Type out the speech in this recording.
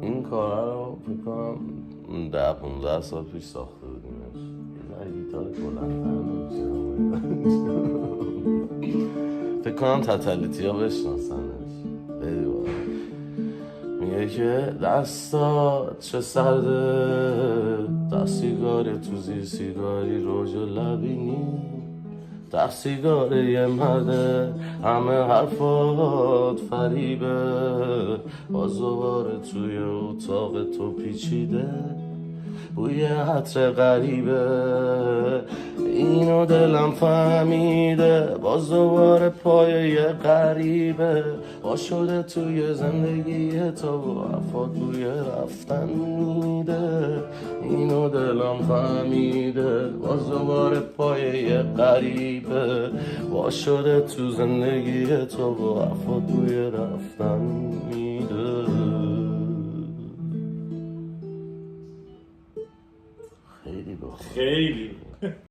این کار رو بکنم 10-15 سال پیش ساخته بودیمش. یه ذره گیتار بلندتر فکر کنم تتلیتی ها بشناسنش. خیلی باید میگه که دستات چه سرده، تا سیگار تو زیر سیگاری روژ و لبینی، تا سیگار یه مرده همه حرفات فریبه، باز دوباره توی اتاق تو پیچیده بوی عطر غریبه، اینو دلم فهمیده باز دوباره پای یه غریبه، با شده توی زندگی تو و حرفات بوی رفتن میده، اینو دلم فهمیده باز دوباره پای یه غریبه، با شده تو زندگی تو و حرفات بوی رفتن میده. خیلی بخور خیلی